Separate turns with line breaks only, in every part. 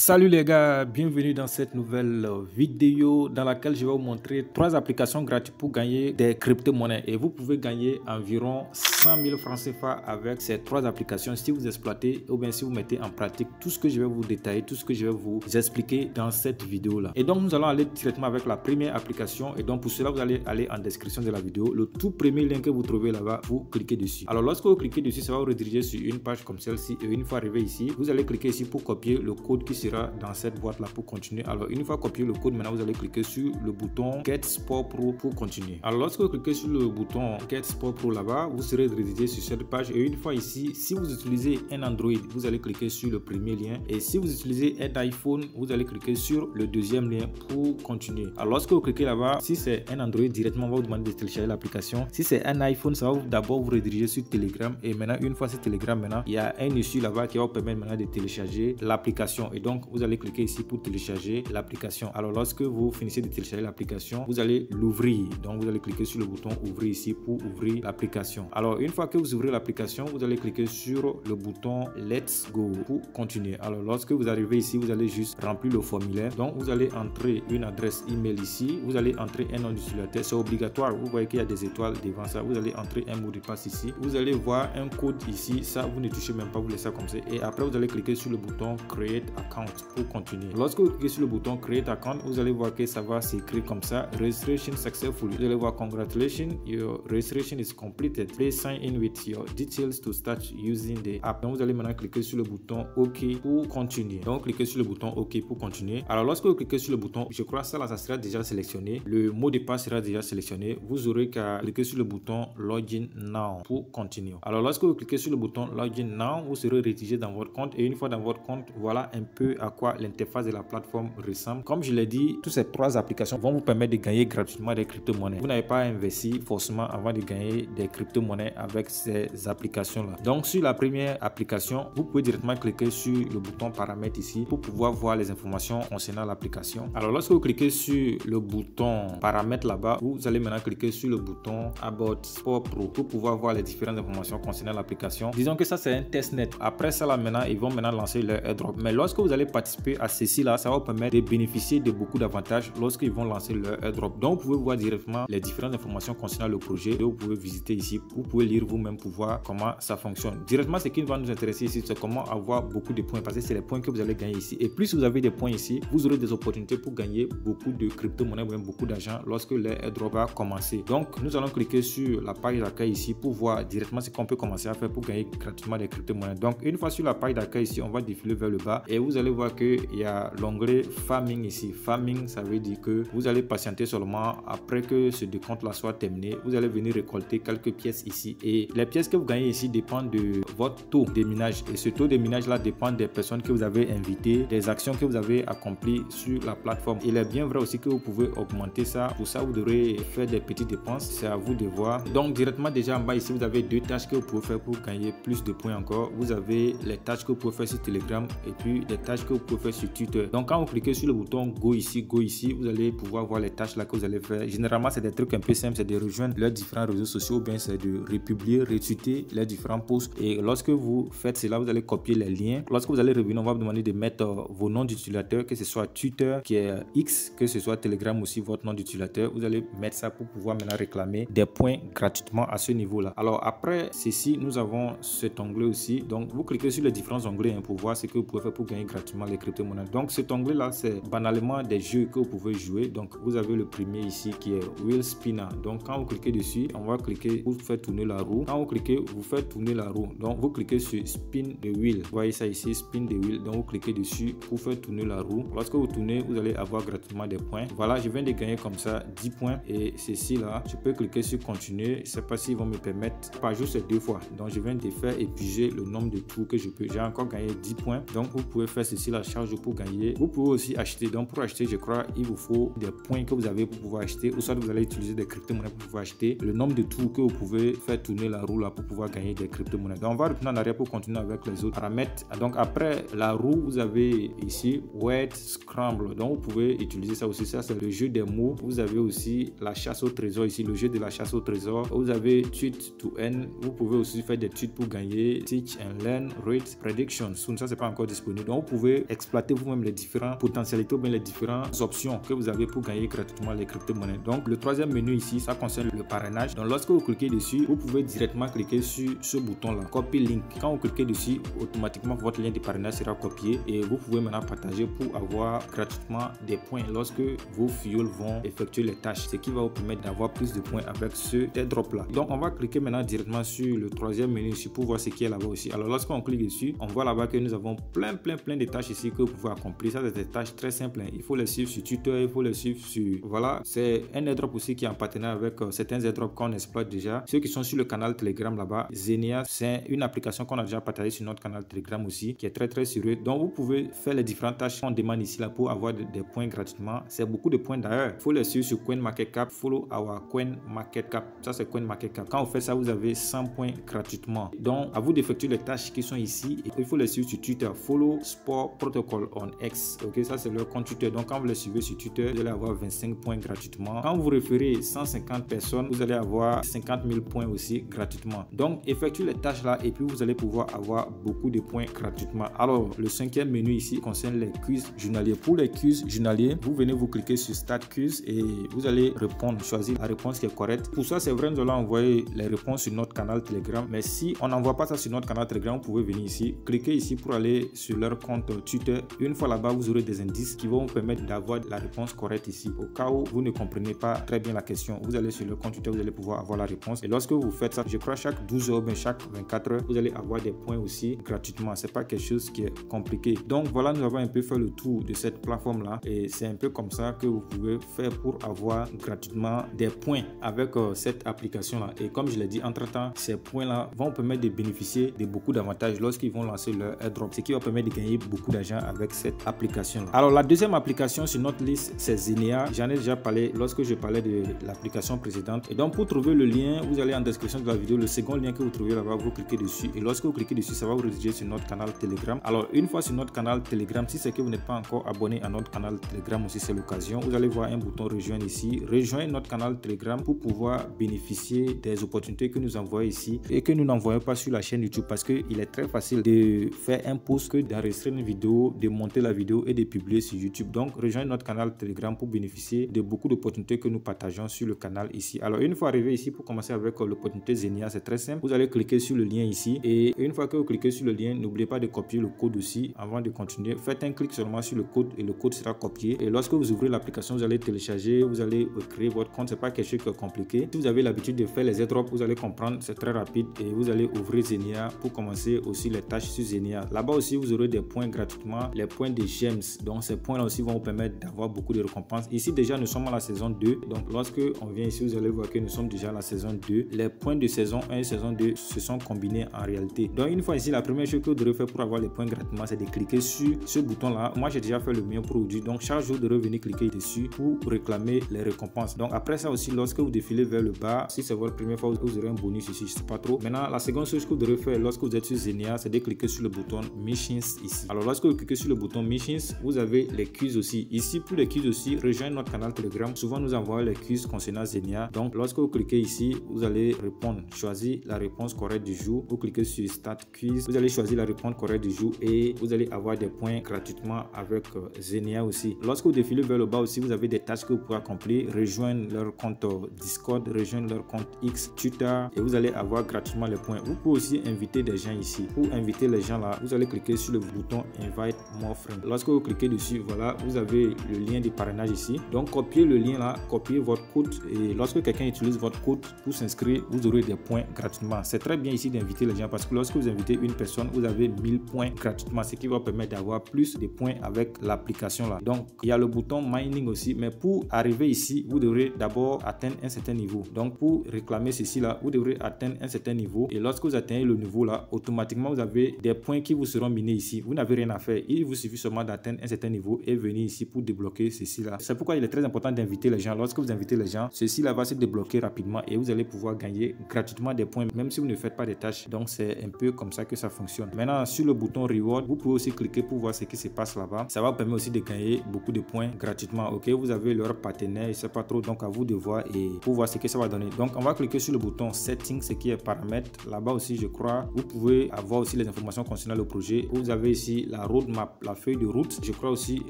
Salut les gars, bienvenue dans cette nouvelle vidéo dans laquelle je vais vous montrer 3 applications gratuites pour gagner des crypto-monnaies. Et vous pouvez gagner environ 100 000 francs CFA avec ces 3 applications si vous exploitez ou bien si vous mettez en pratique tout ce que je vais vous détailler, tout ce que je vais vous expliquer dans cette vidéo-là. Et donc nous allons aller directement avec la première application. Et donc pour cela, vous allez aller en description de la vidéo. Le tout premier lien que vous trouvez là-bas, vous cliquez dessus. Alors lorsque vous cliquez dessus, ça va vous rediriger sur une page comme celle-ci. Et une fois arrivé ici, vous allez cliquer ici pour copier le code qui sera dans cette boîte là pour continuer. Alors une fois copié le code, maintenant vous allez cliquer sur le bouton Get Sport Pro pour continuer. Alors lorsque vous cliquez sur le bouton Get Sport Pro là-bas, vous serez redirigé sur cette page. Et une fois ici, si vous utilisez un Android, vous allez cliquer sur le premier lien. Et si vous utilisez un iPhone, vous allez cliquer sur le deuxième lien pour continuer. Alors lorsque vous cliquez là-bas, si c'est un Android, directement on va vous demander de télécharger l'application. Si c'est un iPhone, ça va d'abord vous rediriger sur Telegram. Et maintenant une fois sur Telegram, maintenant il y a un issue là-bas qui va vous permettre maintenant de télécharger l'application. Et donc vous allez cliquer ici pour télécharger l'application. Alors lorsque vous finissez de télécharger l'application, vous allez l'ouvrir. Donc vous allez cliquer sur le bouton ouvrir ici pour ouvrir l'application. Alors une fois que vous ouvrez l'application, vous allez cliquer sur le bouton Let's Go pour continuer. Alors lorsque vous arrivez ici, vous allez juste remplir le formulaire. Donc vous allez entrer une adresse email ici. Vous allez entrer un nom d'utilisateur. C'est obligatoire. Vous voyez qu'il y a des étoiles devant ça. Vous allez entrer un mot de passe ici. Vous allez voir un code ici. Ça, vous ne touchez même pas. Vous laissez ça comme ça. Et après, vous allez cliquer sur le bouton Create Account pour continuer. Lorsque vous cliquez sur le bouton Create Account, vous allez voir que ça va s'écrire comme ça: Registration successful. Vous allez voir Congratulations, your registration is completed. Please sign in with your details to start using the app. Donc vous allez maintenant cliquer sur le bouton OK pour continuer. Donc cliquez sur le bouton OK pour continuer. Alors lorsque vous cliquez sur le bouton, je crois ça là, ça sera déjà sélectionné. Le mot de passe sera déjà sélectionné. Vous aurez qu'à cliquer sur le bouton Login Now pour continuer. Alors lorsque vous cliquez sur le bouton Login Now, vous serez redirigé dans votre compte. Et une fois dans votre compte, voilà un peu à quoi l'interface de la plateforme ressemble. Comme je l'ai dit, toutes ces 3 applications vont vous permettre de gagner gratuitement des crypto-monnaies. Vous n'avez pas investi forcément avant de gagner des crypto-monnaies avec ces applications-là. Donc sur la première application, vous pouvez directement cliquer sur le bouton paramètres ici pour pouvoir voir les informations concernant l'application. Alors lorsque vous cliquez sur le bouton paramètres là-bas, vous allez maintenant cliquer sur le bouton About Sport Pro pour pouvoir voir les différentes informations concernant l'application. Disons que ça c'est un testnet. Après ça là maintenant, ils vont maintenant lancer leur airdrop. Mais lorsque vous allez participer à ceci là, ça va vous permettre de bénéficier de beaucoup d'avantages lorsqu'ils vont lancer leur airdrop. Donc vous pouvez voir directement les différentes informations concernant le projet et vous pouvez visiter ici. Vous pouvez lire vous-même pour voir comment ça fonctionne. Directement, ce qui va nous intéresser ici, c'est comment avoir beaucoup de points, parce que c'est les points que vous allez gagner ici. Et plus vous avez des points ici, vous aurez des opportunités pour gagner beaucoup de crypto-monnaies ou même beaucoup d'argent lorsque leur airdrop va commencer. Donc nous allons cliquer sur la page d'accueil ici pour voir directement ce qu'on peut commencer à faire pour gagner gratuitement des crypto-monnaies. Donc une fois sur la page d'accueil ici, on va défiler vers le bas et vous allez voir qu'il y a l'onglet farming ici. Farming, ça veut dire que vous allez patienter seulement après que ce décompte là soit terminé. Vous allez venir récolter quelques pièces ici et les pièces que vous gagnez ici dépendent de votre taux de minage, et ce taux de minage là dépend des personnes que vous avez invitées, des actions que vous avez accomplies sur la plateforme. Il est bien vrai aussi que vous pouvez augmenter ça. Pour ça, vous devrez faire des petites dépenses, c'est à vous de voir. Donc directement déjà en bas ici, vous avez 2 tâches que vous pouvez faire pour gagner plus de points encore. Vous avez les tâches que vous pouvez faire sur Telegram et puis des tâches que vous pouvez faire sur Twitter. Donc quand vous cliquez sur le bouton Go ici, vous allez pouvoir voir les tâches là que vous allez faire. Généralement, c'est des trucs un peu simples, c'est de rejoindre leurs différents réseaux sociaux ou bien c'est de republier, retweeter leurs différents posts. Et lorsque vous faites cela, vous allez copier les liens. Lorsque vous allez revenir, on va vous demander de mettre vos noms d'utilisateurs, que ce soit Twitter, qui est X, que ce soit Telegram aussi, votre nom d'utilisateur. Vous allez mettre ça pour pouvoir maintenant réclamer des points gratuitement à ce niveau-là. Alors après ceci, nous avons cet onglet aussi. Donc vous cliquez sur les différents onglets pour voir ce que vous pouvez faire pour gagner gratuitement les crypto-monnaies. Donc cet onglet-là, c'est banalement des jeux que vous pouvez jouer. Donc vous avez le premier ici qui est Wheel Spinner. Donc quand vous cliquez dessus, on va cliquer pour faire tourner la roue. Quand vous cliquez, vous faites tourner la roue. Donc vous cliquez sur Spin the Wheel. Vous voyez ça ici, Spin the Wheel. Donc vous cliquez dessus pour faire tourner la roue. Lorsque vous tournez, vous allez avoir gratuitement des points. Voilà, je viens de gagner comme ça 10 points. Et ceci là, je peux cliquer sur continuer. Je ne sais pas s'ils vont me permettre. Par jour, c'est 2 fois. Donc je viens de faire épuiser le nombre de tours que je peux. J'ai encore gagné 10 points. Donc vous pouvez faire ceci, la charge pour gagner. Vous pouvez aussi acheter. Donc pour acheter, je crois, il vous faut des points que vous avez pour pouvoir acheter. Ou soit vous allez utiliser des crypto-monnaies pour pouvoir acheter. Le nombre de tours que vous pouvez faire tourner la roue là pour pouvoir gagner des crypto-monnaies. Donc on va retourner en arrière pour continuer avec les autres paramètres. Donc après la roue, vous avez ici Word Scramble. Donc vous pouvez utiliser ça aussi. Ça c'est le jeu des mots. Vous avez aussi la chasse au trésor ici, le jeu de la chasse au trésor. Vous avez Tweet to Earn. Vous pouvez aussi faire des tweets pour gagner. Teach and Learn, Rate, Prediction. Ça c'est pas encore disponible. Donc vous pouvez pouvez exploiter vous-même les différentes potentialités ou bien les différentes options que vous avez pour gagner gratuitement les crypto-monnaies. Donc le troisième menu ici, ça concerne le parrainage. Donc lorsque vous cliquez dessus, vous pouvez directement cliquer sur ce bouton là, copy link. Quand vous cliquez dessus, automatiquement votre lien de parrainage sera copié et vous pouvez maintenant partager pour avoir gratuitement des points lorsque vos fioles vont effectuer les tâches, ce qui va vous permettre d'avoir plus de points avec ce airdrop là. Donc on va cliquer maintenant directement sur le troisième menu ici pour voir ce qui est là-bas aussi. Alors lorsqu'on clique dessus, on voit là-bas que nous avons plein de tâches ici que vous pouvez accomplir. Ça, c'est des tâches très simples. Il faut les suivre sur Twitter, il faut les suivre sur... Voilà, c'est un airdrop aussi qui est en partenariat avec certains airdrops qu'on exploite déjà. Ceux qui sont sur le canal Telegram là-bas, Zenia, c'est une application qu'on a déjà partagée sur notre canal Telegram aussi, qui est très sérieux. Donc vous pouvez faire les différentes tâches qu'on demande ici là pour avoir des points gratuitement. C'est beaucoup de points d'ailleurs. Il faut les suivre sur CoinMarketCap, follow our CoinMarketCap. Ça, c'est CoinMarketCap. Quand vous faites ça, vous avez 100 points gratuitement. Donc, à vous d'effectuer les tâches qui sont ici. Et il faut les suivre sur Twitter. Follow Sport Protocol on X. Ok, ça, c'est leur compte Twitter. Donc, quand vous les suivez sur Twitter, vous allez avoir 25 points gratuitement. Quand vous référez 150 personnes, vous allez avoir 50 000 points aussi gratuitement. Donc, effectuez les tâches là et puis vous allez pouvoir avoir beaucoup de points gratuitement. Alors, le cinquième menu ici concerne les quiz journaliers. Pour les quiz journaliers, vous venez vous cliquer sur Start Quiz et vous allez répondre, choisir la réponse qui est correcte. Pour ça, c'est vrai, nous allons envoyer les réponses sur notre canal Telegram. Mais si on n'envoie pas ça sur notre canal Telegram, vous pouvez venir ici, cliquer ici pour aller sur leur compte Twitter. Une fois là-bas, vous aurez des indices qui vont vous permettre d'avoir la réponse correcte ici. Au cas où vous ne comprenez pas très bien la question, vous allez sur leur compte Twitter, vous allez pouvoir avoir la réponse. Et lorsque vous faites ça, je crois chaque 12 heures, mais chaque 24 heures, vous allez avoir des points aussi gratuitement. C'est pas quelque chose qui est compliqué. Donc voilà, nous avons un peu fait le tour de cette plateforme là et c'est un peu comme ça que vous pouvez faire pour avoir gratuitement des points avec cette application là. Et comme je l'ai dit, entre temps, ces points là vont permettre de bénéficier de beaucoup d'avantages lorsqu'ils vont lancer leur airdrop, ce qui va permettre de gagner beaucoup d'argent avec cette application là. Alors la deuxième application sur notre liste, c'est Zenia. J'en ai déjà parlé lorsque je parlais de l'application précédente. Et donc pour trouver le lien, vous allez en description de la vidéo, le second lien que vous trouvez là-bas, vous cliquez dessus et lorsque vous cliquez dessus, ça va vous rediriger sur notre canal Telegram. Alors une fois sur notre canal Telegram, si c'est que vous n'êtes pas encore abonné à notre canal Telegram aussi, c'est l'occasion. Vous allez voir un bouton rejoindre ici. Rejoignez notre canal Telegram pour pouvoir bénéficier des opportunités que nous envoyons ici et que nous n'envoyons pas sur la chaîne YouTube parce qu'il est très facile de faire un post que d'enregistrer une vidéo, de monter la vidéo et de publier sur YouTube. Donc rejoignez notre canal Telegram pour bénéficier de beaucoup d'opportunités que nous partageons sur le canal ici. Alors une fois arrivé ici, pour commencer avec l'opportunité Zenia, c'est très simple. Vous allez cliquer sur le lien ici et une fois que vous cliquez sur le lien, n'oubliez pas de copier le code aussi avant de continuer. Faites un clic seulement sur le code et le code sera copié. Et lorsque vous ouvrez l'application, vous allez télécharger, vous allez créer votre compte. C'est pas quelque chose de compliqué. Si vous avez l'habitude de faire les airdrops, vous allez comprendre, c'est très rapide et vous allez ouvrir Zenia pour commencer aussi les tâches sur Zenia. Là-bas aussi, vous aurez des points gratuitement, les points de gems. Donc ces points là aussi vont vous permettre d'avoir beaucoup de récompenses. Ici déjà, nous sommes à la saison 2. Donc lorsque on vient ici, vous allez voir que nous sommes déjà à la saison 2. Les points de saison 1 et saison 2 se sont combinés en réalité. Donc une fois ici, la première chose que vous devrez faire pour avoir les points gratuitement, c'est de cliquer sur ce bouton là. Moi, j'ai déjà fait le mien pour aujourd'hui. Donc chaque jour, vous devrez venir cliquer dessus pour réclamer les récompenses. Donc après ça aussi, lorsque vous défilez vers le bas, si c'est votre première fois, vous aurez un bonus ici, je sais pas trop. Maintenant, la seconde chose que vous devrez faire lorsque vous êtes sur Zenia, c'est de cliquer sur le bouton Missions ici. Alors lorsque vous cliquez sur le bouton Missions, vous avez les quiz aussi. Ici, pour les quiz aussi, rejoignez notre canal Telegram. Souvent, nous envoyons les quiz concernant Zenia. Donc lorsque vous cliquez ici, vous allez répondre, choisir la réponse correcte du jour. Vous cliquez sur Start Quiz, vous allez choisir la réponse correcte du jour et vous allez avoir des points gratuitement avec Zenia aussi. Lorsque vous défilez vers le bas aussi, vous avez des tâches que vous pouvez accomplir, rejoindre leur compte Discord, rejoindre leur compte X, Twitter et vous allez avoir gratuitement les points. Vous pouvez aussi inviter des gens ici. Pour inviter les gens là, vous allez cliquer sur le bouton Invite More Friends. Lorsque vous cliquez dessus, voilà, vous avez le lien de parrainage ici. Donc copiez le lien là, copiez votre code et lorsque quelqu'un utilise votre code pour s'inscrire, vous aurez des points gratuitement. C'est très bien ici d'inviter les gens parce que lorsque vous invitez une personne, vous avez 1000 points gratuitement, ce qui va permettre d'avoir plus de points avec l'application là. Donc il y a le bouton mining aussi, mais pour arriver ici, vous devrez d'abord atteindre un certain niveau. Donc pour réclamer ceci là, vous devrez atteindre un certain niveau et lorsque vous atteignez le niveau là, automatiquement vous avez des points qui vous seront minés ici. Vous n'avez rien à faire, il vous suffit seulement d'atteindre un certain niveau et venir ici pour débloquer ceci là. C'est pourquoi il est très important d'inviter les gens. Lorsque vous invitez les gens, ceci là va se débloquer rapidement et vous allez pouvoir gagner gratuitement des points même si vous ne faites pas des tâches. Donc c'est un peu comme ça que ça fonctionne. Maintenant sur le bouton reward, vous pouvez aussi cliquer pour voir ce qui se passe là-bas. Ça va vous permettre aussi de gagner beaucoup de points gratuitement. Ok, vous avez leur partenaire, je sais pas trop, donc à vous de voir et pour voir ce que ça va donner. Donc on va cliquer sur le bouton settings, ce qui est paramètres. Là-bas aussi je crois, vous pouvez avoir aussi les informations concernant le projet. Vous avez ici la roadmap, la feuille de route. Je crois aussi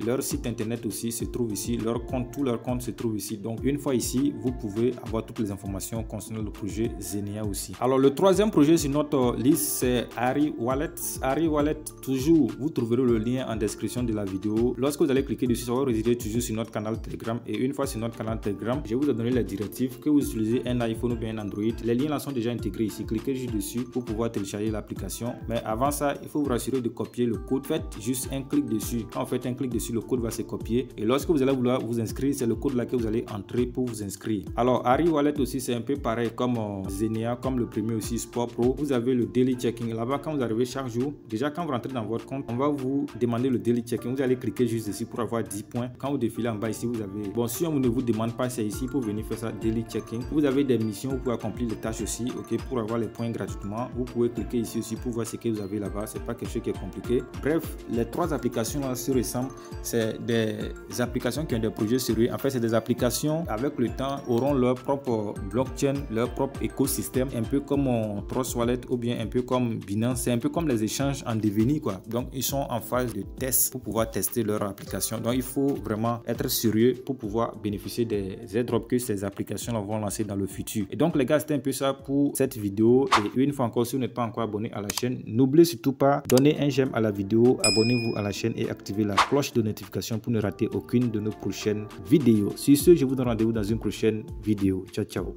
leur site internet aussi se trouve ici, leur compte, tout leur compte se trouve ici. Donc une fois ici, vous pouvez avoir toutes les informations concernant le projet Zenea aussi. Alors le troisième projet sur notre liste, c'est Ari Wallet. Ari Wallet, toujours, vous trouverez le lien en description de la vidéo. Lorsque vous allez cliquer dessus, ça va résider toujours sur notre canal Telegram. Et une fois sur notre canal Telegram, je vous ai donné les directives. Que vous utilisez un iPhone ou bien un Android, les liens là sont déjà intégrés ici. Cliquez juste dessus pour pouvoir télécharger l'application. Mais avant ça, il faut vous rassurer de copier le code. Faites juste un clic dessus. Quand vous faites un clic dessus, le code va se copier. Et lorsque vous allez vouloir vous inscrire, c'est le code là que vous allez entrer pour vous inscrire. Alors, Ari Wallet aussi, c'est un peu pareil comme Zenea, comme le premier aussi, Sport Pro. Vous avez le daily checking. Là-bas, quand vous arrivez chaque jour, déjà quand vous rentrez dans votre compte, on va vous demander le daily checking. Vous allez cliquer juste ici pour avoir 10 points. Quand vous défilez en bas ici, vous avez... Bon, si on ne vous demande pas, c'est ici pour venir faire ça, daily checking. Vous avez des missions, vous pouvez accomplir des tâches aussi, ok, pour avoir les points gratuitement. Vous pouvez cliquer ici aussi pour voir ce que vous avez là-bas. C'est pas quelque chose qui est compliqué. Bref, les trois applications là se ressemblent. C'est des applications qui ont des projets sérieux. En fait, c'est des applications avec le temps auront leur propre blockchain, leur propre écosystème, un peu comme Trust Wallet ou bien un peu comme Binance. C'est un peu comme les échanges en devenir quoi. Donc ils sont en phase de test pour pouvoir tester leur application. Donc il faut vraiment être sérieux pour pouvoir bénéficier des airdrops que ces applications là vont lancer dans le futur. Et donc les gars, c'était un peu ça pour cette vidéo. Et une fois encore, si vous n'êtes pas encore abonné à la chaîne, n'oubliez surtout pas donner un j'aime à la vidéo, abonnez-vous à la chaîne et activez la cloche de notification pour ne rater aucune de nos prochaines vidéos. Sur ce, je vous donne rendez-vous dans une prochaine vidéo. Ciao ciao.